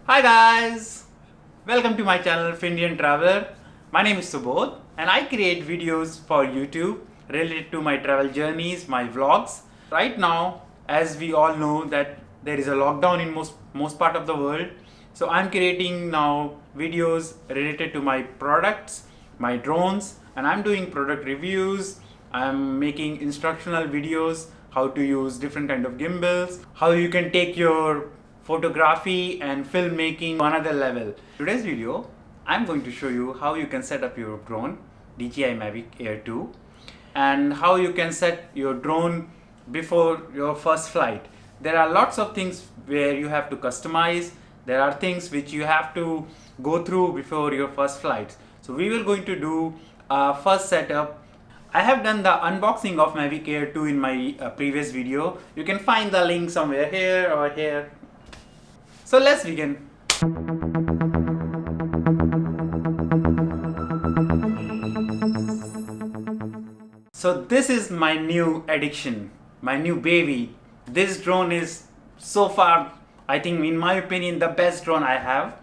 Hi guys! Welcome to my channel Indian Traveler. My name is Subodh and I create videos for YouTube related to my travel journeys, my vlogs. Right now, as we all know that there is a lockdown in most part of the world. So I'm creating now videos related to my products, my drones, and I'm doing product reviews. I'm making instructional videos, how to use different kind of gimbals, how you can take your photography and filmmaking to another level. Today's video, I'm going to show you how you can set up your drone, DJI Mavic Air 2, and how you can set your drone before your first flight. There are lots of things where you have to customize. There are things which you have to go through before your first flight. So we will going to do a first setup. I have done the unboxing of Mavic Air 2 in my previous video. You can find the link somewhere here or here. So let's begin. So this is my new addiction, my new baby. This drone is so far, I think in my opinion, the best drone I have.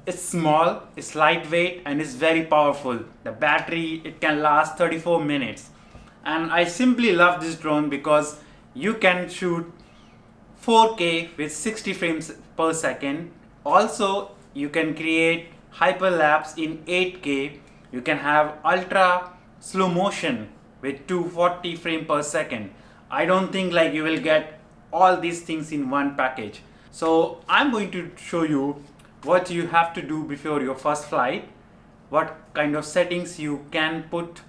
It's small, it's lightweight, and it's very powerful. The battery, it can last 34 minutes. And I simply love this drone because you can shoot 4K with 60 frames per second. Also, you can create hyperlapse in 8K. You can have ultra slow motion with 240 frames per second. I don't think like you will get all these things in one package. So I'm going to show you what you have to do before your first flight, what kind of settings you can put.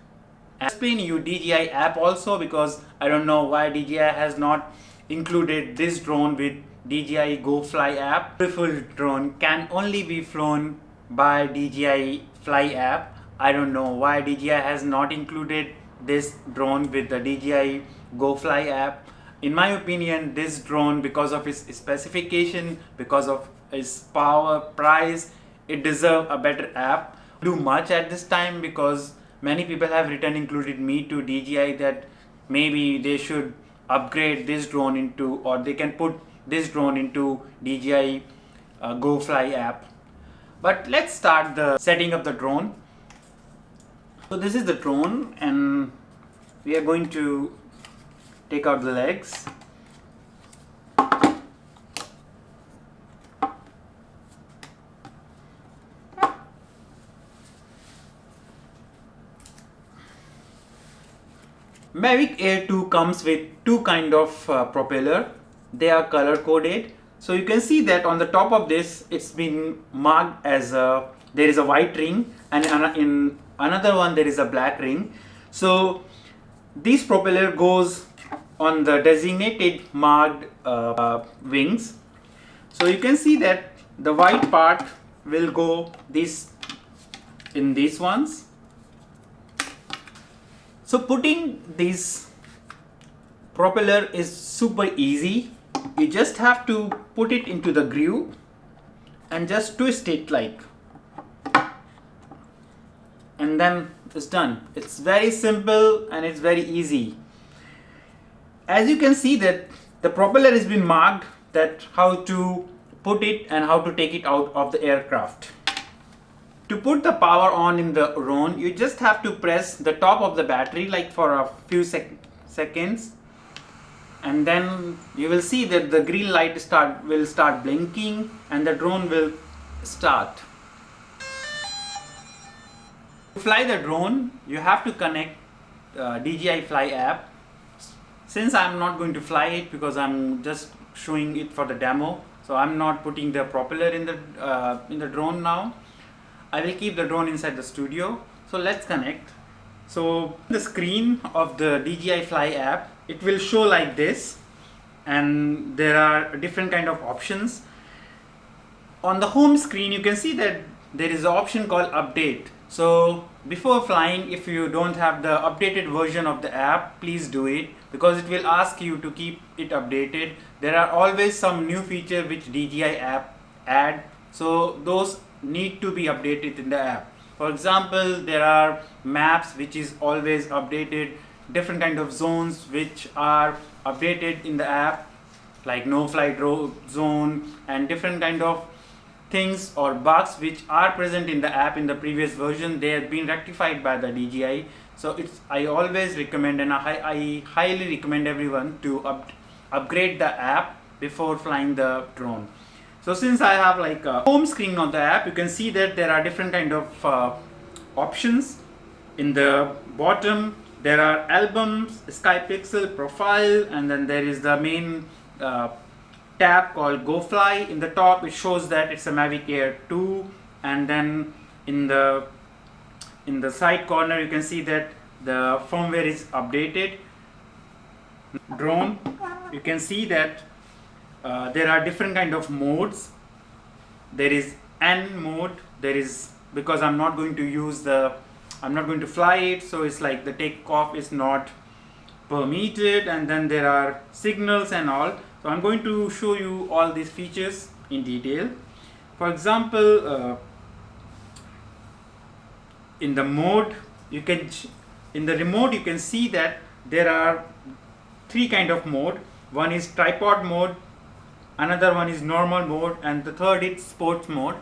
And explain you DJI app also, because I don't know why DJI has not included this drone with DJI Go Fly app. Beautiful drone can only be flown by DJI Fly app. I don't know why DJI has not included this drone with the DJI Go Fly app. In my opinion, this drone, because of its specification, because of its power, price, it deserves a better app. Do much at this time because many people have written, included me, to DJI that maybe they should upgrade this drone into, or they can put this drone into DJI Go Fly app. But let's start the setting of the drone. So this is the drone and we are going to take out the legs. Mavic Air 2 comes with two kind of propeller. They are color coded. So you can see that on the top of this, it's been marked as there is a white ring, and in another one there is a black ring. So this propeller goes on the designated marked wings. So you can see that the white part will go in these ones. So putting this propeller is super easy. You just have to put it into the groove and just twist it and then it's done. It's very simple and it's very easy. As you can see that the propeller has been marked, that how to put it and how to take it out of the aircraft. To put the power on in the drone, you just have to press the top of the battery like for a few seconds, and then you will see that the green light will start blinking and the drone will start. To fly the drone, you have to connect DJI Fly app. Since I'm not going to fly it because I'm just showing it for the demo, so I'm not putting the propeller in the drone now. I will keep the drone inside the studio. So let's connect. So the screen of the DJI Fly app, it will show like this, and there are different kind of options. On the home screen, you can see that there is an option called update. So before flying, if you don't have the updated version of the app, please do it, because it will ask you to keep it updated. There are always some new feature which DJI app add, so those need to be updated in the app. For example, there are maps which is always updated, different kind of zones which are updated in the app, like no flight zone, and different kind of things or bugs which are present in the app in the previous version, they have been rectified by the DJI. So I always recommend, and I highly recommend everyone to upgrade the app before flying the drone. So since I have like a home screen on the app, you can see that there are different kind of options. In the bottom there are albums, sky pixel, profile, and then there is the main tab called Go Fly. In the top it shows that it's a Mavic Air 2, and then in the side corner you can see that the firmware is updated. Drone, you can see that there are different kind of modes. There is N mode. There is, because I'm not going to fly it, so it's like the takeoff is not permitted, and then there are signals and all. So I'm going to show you all these features in detail. For example, in the mode, in the remote you can see that there are three kind of mode. One is tripod mode, another one is normal mode, and the third is sports mode.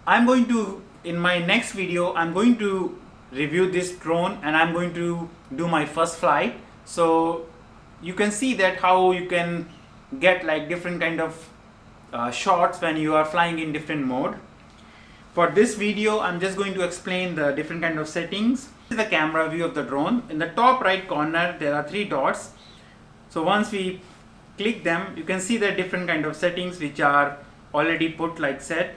In my next video, I'm going to review this drone and I'm going to do my first flight. So you can see that how you can get like different kind of shots when you are flying in different mode. For this video, I'm just going to explain the different kind of settings. This is the camera view of the drone. In the top right corner, there are three dots. So once we click them, you can see the different kind of settings which are already put like set.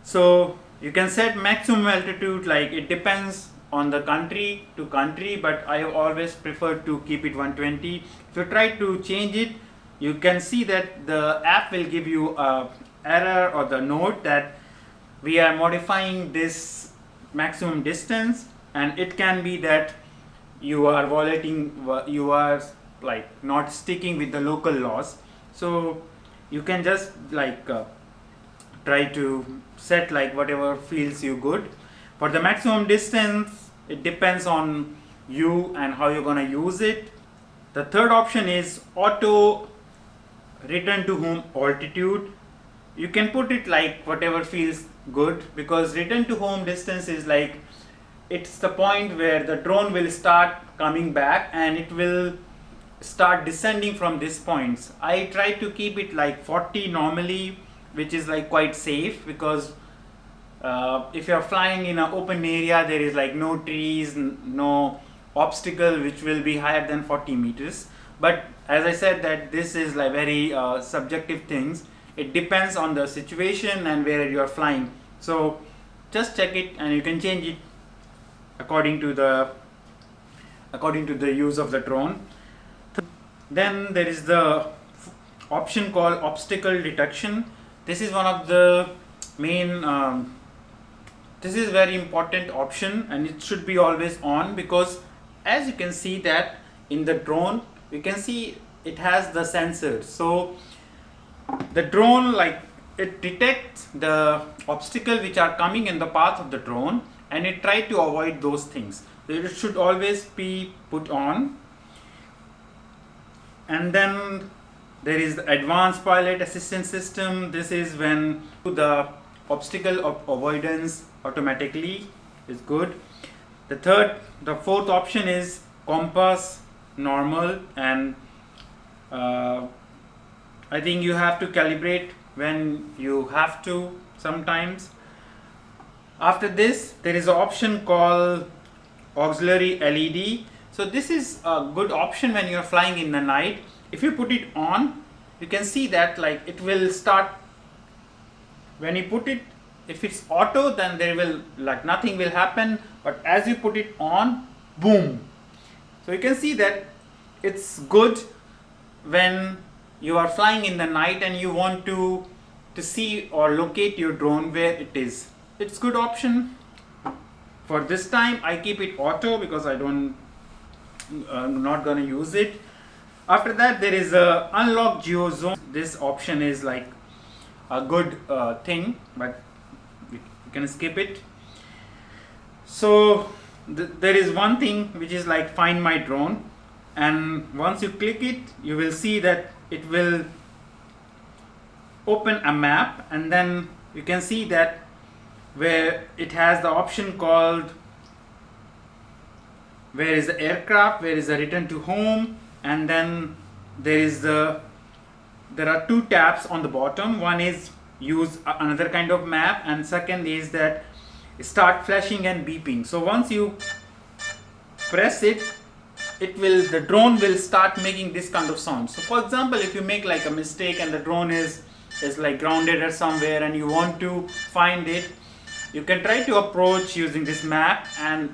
So you can set maximum altitude, like it depends on the country to country, but I always prefer to keep it 120. If you try to change it, you can see that the app will give you a error or the note that we are modifying this maximum distance, and it can be that you are violating, you are like not sticking with the local laws. So you can just like try to set like whatever feels you good. For the maximum distance, it depends on you and how you're gonna use it. The third option is auto return to home altitude. You can put it like whatever feels good, because return to home distance is like, it's the point where the drone will start coming back and it will start descending from these points. I try to keep it like 40 normally, which is like quite safe, because if you're flying in an open area, there is like no trees, no obstacle which will be higher than 40 meters. But as I said, that this is like very subjective things. It depends on the situation and where you are flying. So just check it and you can change it according to the use of the drone. Then there is the option called obstacle detection. This is one of the main this is very important option, and it should be always on, because as you can see that in the drone, you can see it has the sensors. So the drone, like, it detects the obstacle which are coming in the path of the drone, and it try to avoid those things. So it should always be put on. And then there is the advanced pilot assistance system. This is when the obstacle of avoidance automatically is good. The fourth option is compass normal, and I think you have to calibrate when you have to sometimes. After this, there is an option called auxiliary LED. So this is a good option when you are flying in the night. If you put it on, you can see that like it will start. When you put it, if it's auto, then there will like nothing will happen, but as you put it on, boom. So you can see that it's good when you are flying in the night and you want to see or locate your drone where it is. It's good option. For this time I keep it auto because I'm not gonna use it. After that, there is a unlock geo zone. This option is like a good thing, but you can skip it. So there is one thing which is like find my drone, and once you click it, you will see that it will open a map, and then you can see that where it has the option called where is the aircraft, where is the return to home, and then there are two tabs on the bottom. One is use another kind of map, and second is that start flashing and beeping. So once you press it, the drone will start making this kind of sound. So for example, if you make like a mistake and the drone is like grounded or somewhere and you want to find it, you can try to approach using this map, and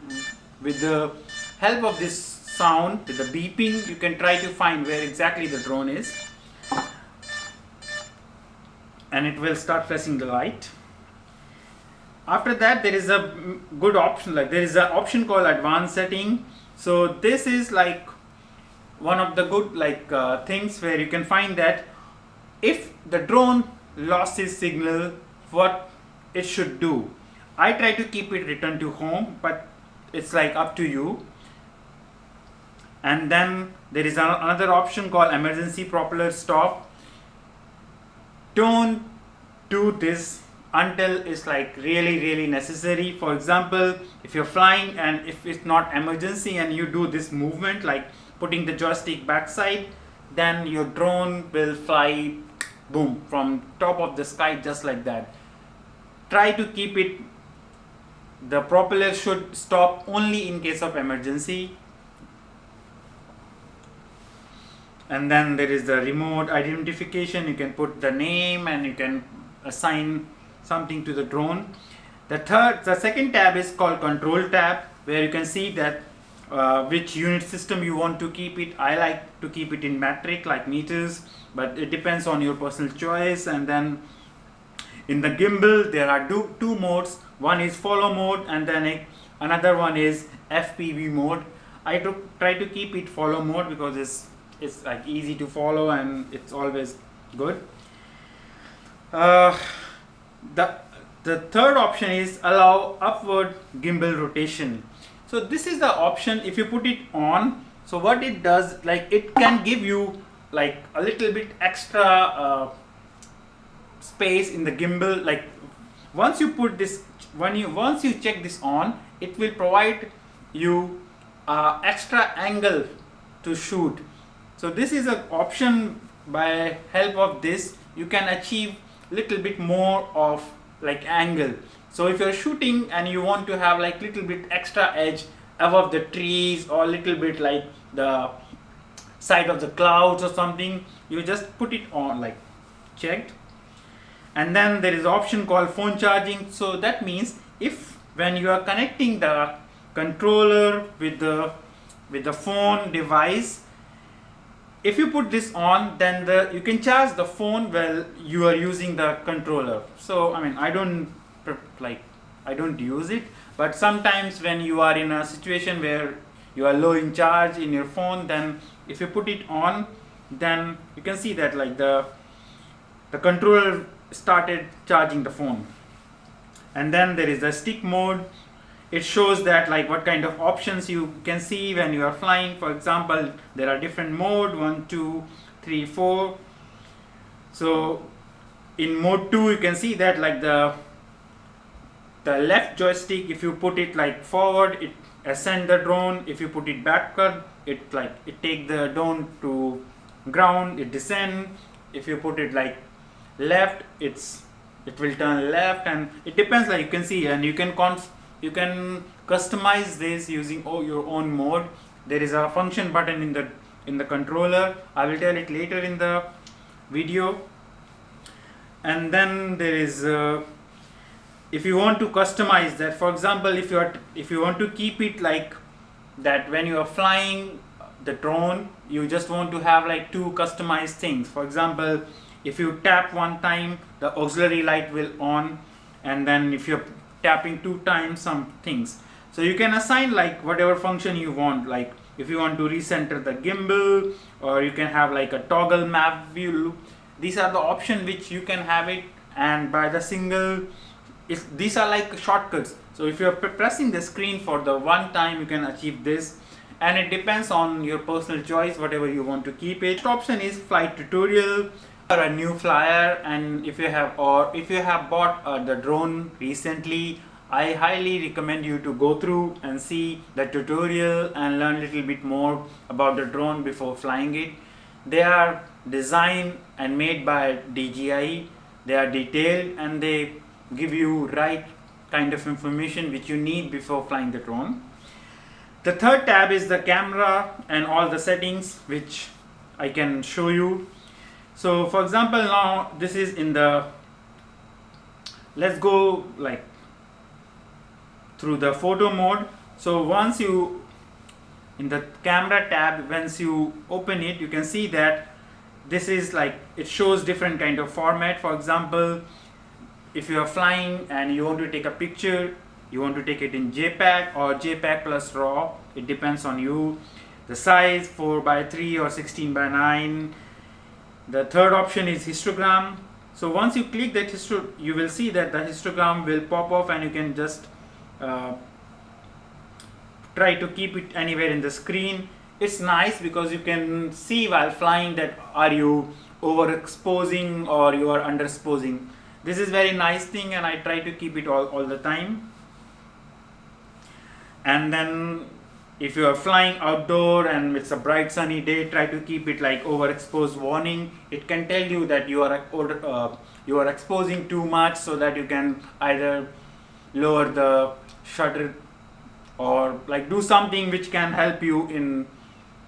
with the help of this sound, with the beeping, you can try to find where exactly the drone is, and it will start flashing the light. After that, there is a good option, like there is an option called advanced setting. So this is like one of the good things where you can find that if the drone lost its signal, what it should do. I try to keep it return to home, but it's like up to you. And then there is another option called emergency propeller stop. Don't do this until it's like really necessary. For example, if you're flying and if it's not emergency and you do this movement like putting the joystick backside, then your drone will fly boom from top of the sky just like that. Try to keep it, the propeller should stop only in case of emergency. And then there is the remote identification. You can put the name and you can assign something to the drone. The second tab is called control tab, where you can see that which unit system you want to keep it. I like to keep it in metric, like meters, but it depends on your personal choice. And then in the gimbal there are two modes. One is follow mode, and then another one is FPV mode. I try to keep it follow mode because it's like easy to follow and it's always good. The third option is allow upward gimbal rotation. So this is the option. If you put it on, so what it does, like it can give you like a little bit extra space in the gimbal. Like once you put this, once you check this on, it will provide you extra angle to shoot. So this is an option. By help of this, you can achieve little bit more of like angle. So if you're shooting and you want to have like little bit extra edge above the trees or little bit like the side of the clouds or something, you just put it on like checked. And then there is option called phone charging. So that means if when you are connecting the controller with the phone device, if you put this on, then you can charge the phone while you are using the controller. So I mean, I don't use it, but sometimes when you are in a situation where you are low in charge in your phone, then if you put it on, then you can see that like the controller started charging the phone. And then there is the stick mode. It shows that like what kind of options you can see when you are flying. For example, there are different mode 1, 2, 3, 4. So in mode 2, you can see that like the left joystick, if you put it like forward, it ascend the drone. If you put it backward, it take the drone to ground, it descend. If you put it like left, it will turn left, and it depends. Like you can see, and you can customize this using your own mode. There is a function button in the controller. I will tell it later in the video. And then there is if you want to customize that, for example, if you want to keep it like that when you are flying the drone, you just want to have like two customized things. For example, if you tap one time, the auxiliary light will on, and then if you're tapping 2 times, some things. So you can assign like whatever function you want, like if you want to recenter the gimbal, or you can have like a toggle map view. These are the options which you can have it, and by the single, these are like shortcuts. So if you're pressing the screen for the one time, you can achieve this, and it depends on your personal choice, whatever you want to keep it. Next option is flight tutorial. Or a new flyer, and if you have bought the drone recently, I highly recommend you to go through and see the tutorial and learn a little bit more about the drone before flying it. They are designed and made by DJI. They are detailed and they give you right kind of information which you need before flying the drone. The third tab is the camera and all the settings which I can show you. So for example, now this is in the, let's go like through the photo mode. So once you, in the camera tab, once you open it, you can see that this is like, it shows different kind of format. For example, if you are flying and you want to take a picture, you want to take it in JPEG or JPEG plus RAW, it depends on you. The size 4:3 or 16:9. The third option is histogram. So once you click that you will see that the histogram will pop off, and you can just try to keep it anywhere in the screen. It's nice because you can see while flying that are you overexposing or you are underexposing. This is very nice thing, and I try to keep it all the time. And then if you are flying outdoor and it's a bright sunny day, try to keep it like overexposed warning. It can tell you that you are exposing too much, so that you can either lower the shutter or like do something which can help you in,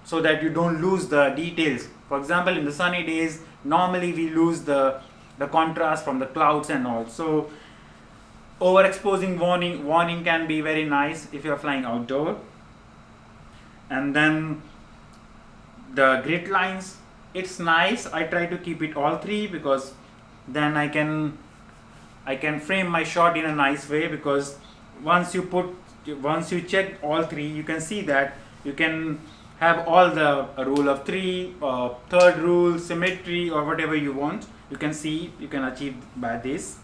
so that you don't lose the details. For example, in the sunny days, normally we lose the contrast from the clouds and all. So overexposing warning can be very nice if you are flying outdoor. And then the grid lines, it's nice. I try to keep it all three because then I can frame my shot in a nice way, because once you check all three, you can see that you can have all the rule of three, third rule, symmetry, or whatever you want. You can see, you can achieve by this.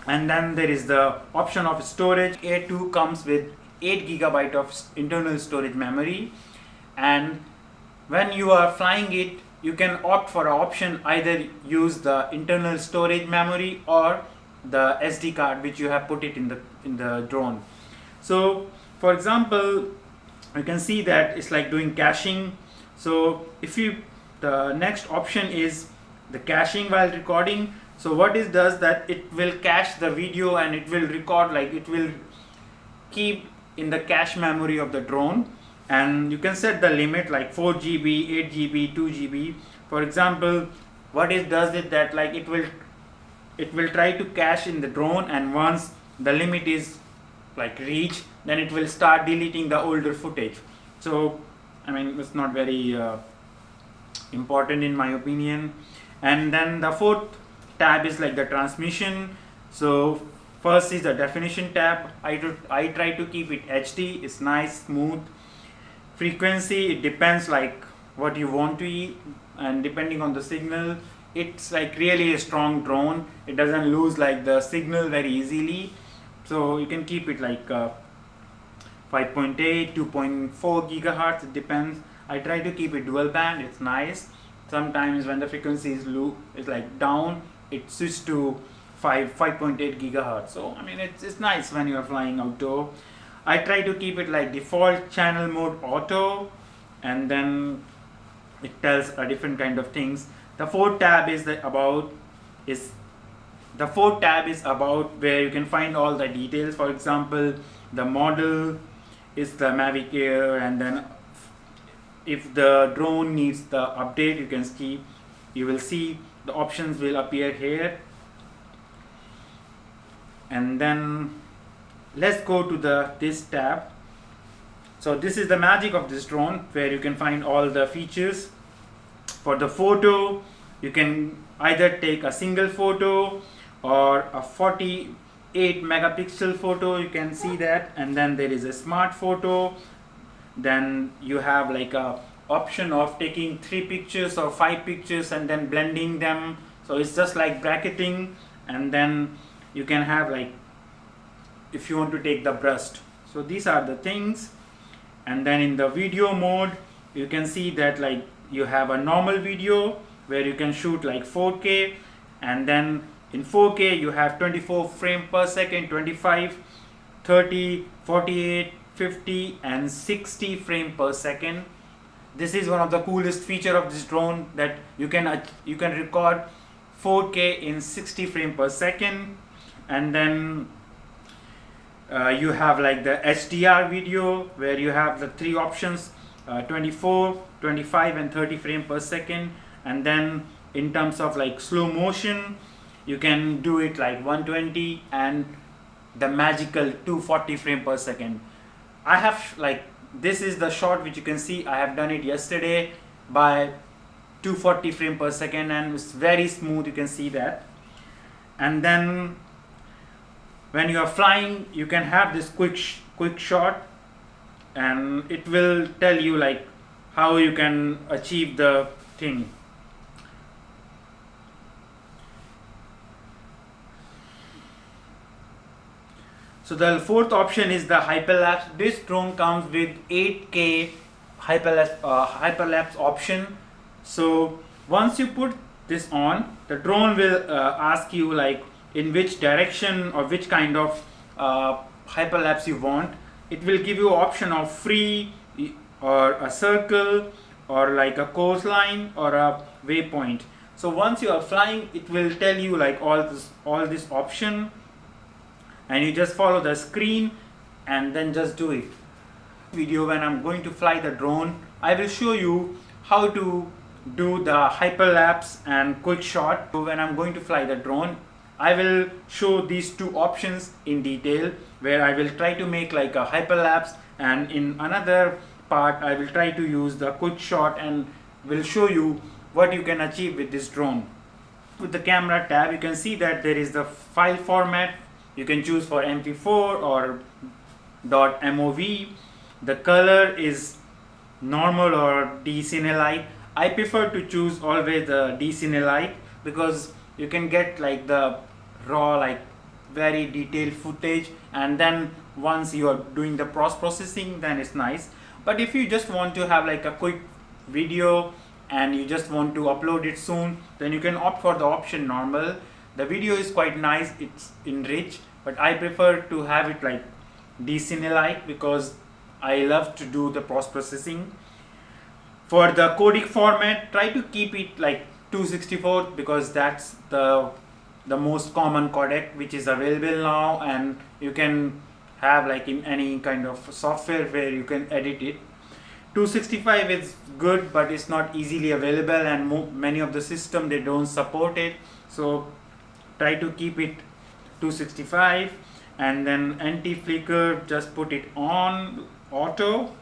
And then there is the option of storage. A2 comes with 8 GB of internal storage memory, and when you are flying it, you can opt for an option, either use the internal storage memory or the SD card which you have put it in the drone. So for example, you can see that it's like doing caching. So the next option is the caching while recording. So what it does, that it will cache the video and it will record, like it will keep in the cache memory of the drone, and you can set the limit like 4 GB, 8 GB, 2 GB. For example, what it does is that like it will try to cache in the drone, and once the limit is like reached, then it will start deleting the older footage. So I mean, it's not very important in my opinion. And then the fourth tab is like the transmission. So first is the definition tab. I try to keep it HD. It's nice, smooth. Frequency, it depends like what you want to eat, and depending on the signal, it's like really a strong drone. It doesn't lose like the signal very easily. So you can keep it like 5.8, 2.4 gigahertz. It depends. I try to keep it dual band. It's nice. Sometimes when the frequency is low, it's like down, it switches to 5.8 gigahertz. So I mean, it's nice when you are flying outdoor. I try to keep it like default channel mode auto, and then it tells a different kind of things. The fourth tab is about where you can find all the details. For example, the model is the Mavic Air, and then if the drone needs the update, you will see the options will appear here. And then let's go to this tab. So this is the magic of this drone, where you can find all the features. For the photo, you can either take a single photo or a 48 megapixel photo, you can see that. And then there is a smart photo. Then you have like a option of taking 3 pictures or 5 pictures and then blending them. So it's just like bracketing. And then you can have like, if you want to take the burst. So these are the things. And then in the video mode, you can see that like you have a normal video, where you can shoot like 4K, and then in 4K you have 24 frame per second, 25, 30, 48, 50 and 60 frame per second. This is one of the coolest feature of this drone, that you can record 4K in 60 frame per second. And then you have like the HDR video, where you have the three options, 24, 25 and 30 frame per second. And then in terms of like slow motion, you can do it like 120 and the magical 240 frame per second. I have like, this is the shot which you can see, I have done it yesterday by 240 frame per second, and it's very smooth, you can see that. And then when you are flying, you can have this quick shot, and it will tell you like how you can achieve the thing. So the fourth option is the Hyperlapse. This drone comes with 8K Hyperlapse option. So once you put this on, the drone will ask you like in which direction or which kind of hyperlapse you want. It will give you option of free or a circle or like a coastline or a waypoint. So once you are flying, it will tell you like all this option, and you just follow the screen and then just do it. Video when I'm going to fly the drone, I will show you how to do the hyperlapse and quick shot. So when I'm going to fly the drone, I will show these two options in detail, where I will try to make like a hyperlapse, and in another part I will try to use the quick shot and will show you what you can achieve with this drone. With the camera tab, you can see that there is the file format. You can choose for MP4 or .MOV. The color is normal or decenilite. I prefer to choose always the decenilite, because you can get like the raw, like very detailed footage, and then once you are doing the processing, then it's nice. But if you just want to have like a quick video and you just want to upload it soon, then you can opt for the option normal. The video is quite nice, it's enriched, but I prefer to have it like decenilite because I love to do the processing. For the codec format, try to keep it like 264, because that's the most common codec which is available now, and you can have like in any kind of software where you can edit it. 265 is good, but it's not easily available, and many of the system they don't support it. So try to keep it 265. And then anti-flicker, just put it on auto.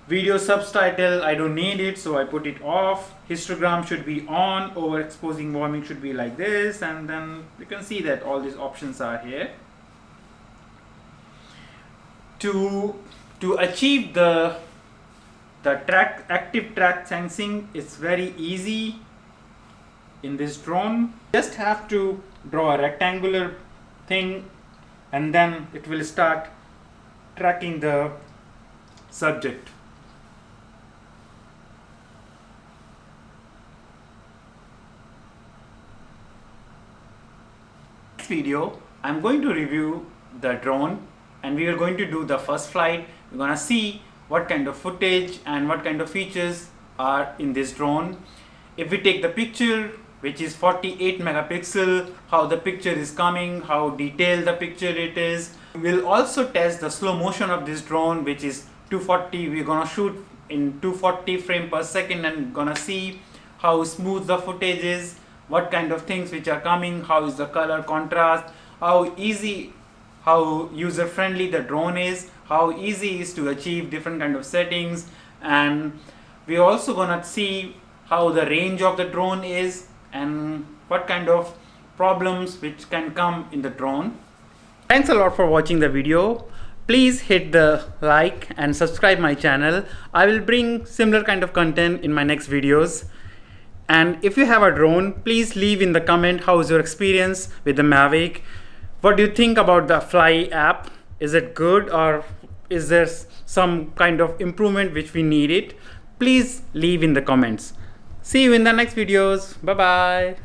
Video subtitle, I don't need it, so I put it off. Histogram should be on. Overexposing warming should be like this, and then you can see that all these options are here. To achieve the active track sensing, it's very easy in this drone. Just have to draw a rectangular thing, and then it will start tracking the subject. Next video, I'm going to review the drone, and we are going to do the first flight. We're gonna see what kind of footage and what kind of features are in this drone. If we take the picture, which is 48 megapixel, how the picture is coming, how detailed the picture it is. We'll also test the slow motion of this drone, which is 240. We're gonna shoot in 240 frame per second and gonna see how smooth the footage is, what kind of things which are coming, how is the color contrast, how easy, how user friendly the drone is, how easy it is to achieve different kind of settings. And we're also gonna see how the range of the drone is and what kind of problems which can come in the drone. Thanks a lot for watching the video. Please hit the like and subscribe my channel. I will bring similar kind of content in my next videos. And if you have a drone, please leave in the comment how is your experience with the Mavic. What do you think about the Fly app? Is it good, or is there some kind of improvement which we need it? Please leave in the comments. See you in the next videos. Bye bye.